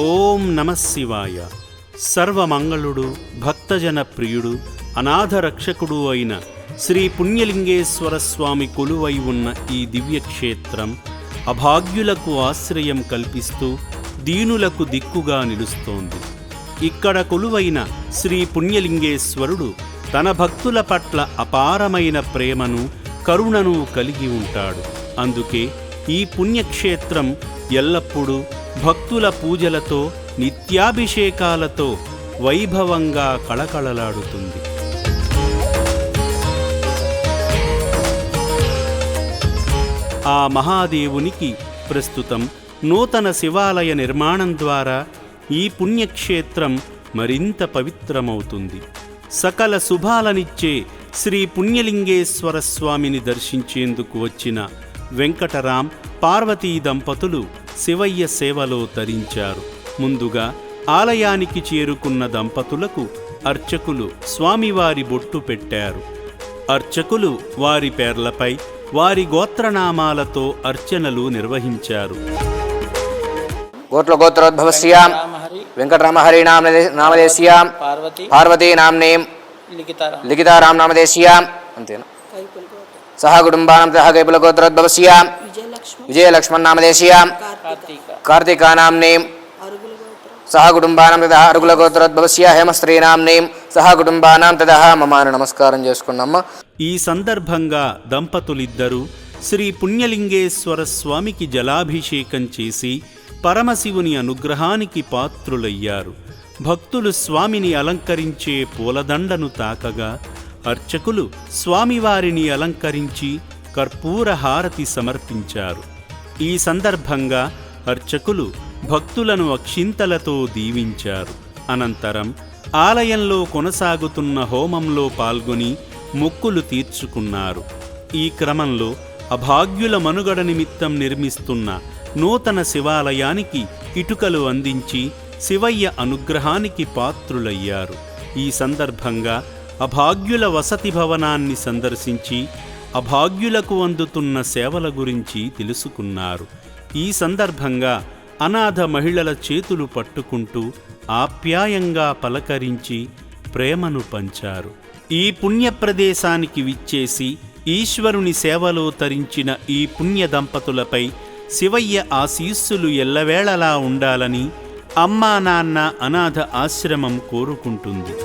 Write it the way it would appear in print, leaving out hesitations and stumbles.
ఓం నమః శివాయ. సర్వమంగళుడు, భక్తజన ప్రియుడు, అనాథ రక్షకుడు అయిన శ్రీ పుణ్యలింగేశ్వర స్వామి కొలువై ఉన్న ఈ దివ్యక్షేత్రం అభాగ్యులకు ఆశ్రయం కల్పిస్తూ దీనులకు దిక్కుగా నిలుస్తోంది. ఇక్కడ కొలువైన శ్రీ పుణ్యలింగేశ్వరుడు తన భక్తుల పట్ల అపారమైన ప్రేమను, కరుణను కలిగి ఉంటాడు. అందుకే ఈ పుణ్యక్షేత్రం ఎల్లప్పుడూ భక్తుల పూజలతో, నిత్యాభిషేకాలతో వైభవంగా కళకళలాడుతుంది. ఆ మహాదేవునికి ప్రస్తుతం నూతన శివాలయ నిర్మాణం ద్వారా ఈ పుణ్యక్షేత్రం మరింత పవిత్రమవుతుంది. సకల శుభాలనిచ్చే శ్రీ పుణ్యలింగేశ్వర స్వామిని దర్శించేందుకు వచ్చిన వెంకటరాం, పార్వతీ దంపతులు శివయ్య సేవలో తరించారు. ముందుగా ఆలయానికి చేరుకున్న దంపతులకు అర్చకులు స్వామివారి బొట్టు పెట్టారు. అర్చకులు వారి పేర్లపై వారి గోత్రనామాలతో అర్చనలు నిర్వహించారు. గోత్రోద్భవస్యాం వెంకటరామహరి నామదేశ్యాం పార్వతీ నామ్నేం లిఖితారాం నామదేశ్యాం అంతేనా సహ కుటుంబానం తహ కైపులగోత్రోద్భవస్యాం విజయలక్ష్మణ్ నామదేశ్యాం కార్తికా నామ్నేం సహ కుటుంబానం తథా అరుగులగోత్రోద్భవస్య హేమస్త్రీ నామ్నేం సహ కుటుంబానం తథా మమాను నమస్కారం చేసుకున్నామ్మ. ఈ సందర్భంగా దంపతులిద్దరూ శ్రీ పుణ్యలింగేశ్వర స్వామికి జలాభిషేకం చేసి పరమశివుని అనుగ్రహానికి పాత్రులయ్యారు. భక్తులు స్వామిని అలంకరించే పూలదండను తాకగా అర్చకులు స్వామివారిని అలంకరించి కర్పూర హారతి సమర్పించారు. ఈ సందర్భంగా అర్చకులు భక్తులను అక్షింతలతో దీవించారు. అనంతరం ఆలయంలో కొనసాగుతున్న హోమంలో పాల్గొని మొక్కులు తీర్చుకున్నారు. ఈ క్రమంలో అభాగ్యుల మనుగడ నిమిత్తం నిర్మిస్తున్న నూతన శివాలయానికి ఇటుకలు అందించి శివయ్య అనుగ్రహానికి పాత్రులయ్యారు. ఈ సందర్భంగా అభాగ్యుల వసతి భవనాన్ని సందర్శించి అభాగ్యులకు అందుతున్న సేవల గురించి తెలుసుకున్నారు. ఈ సందర్భంగా అనాథ మహిళల చేతులు పట్టుకుంటూ ఆప్యాయంగా పలకరించి ప్రేమను పంచారు. ఈ పుణ్యప్రదేశానికి విచ్చేసి ఈశ్వరుని సేవలో తరించిన ఈ పుణ్య దంపతులపై శివయ్య ఆశీస్సులు ఎల్లవేళలా ఉండాలని అమ్మా నాన్న అనాథ ఆశ్రమం కోరుకుంటుంది.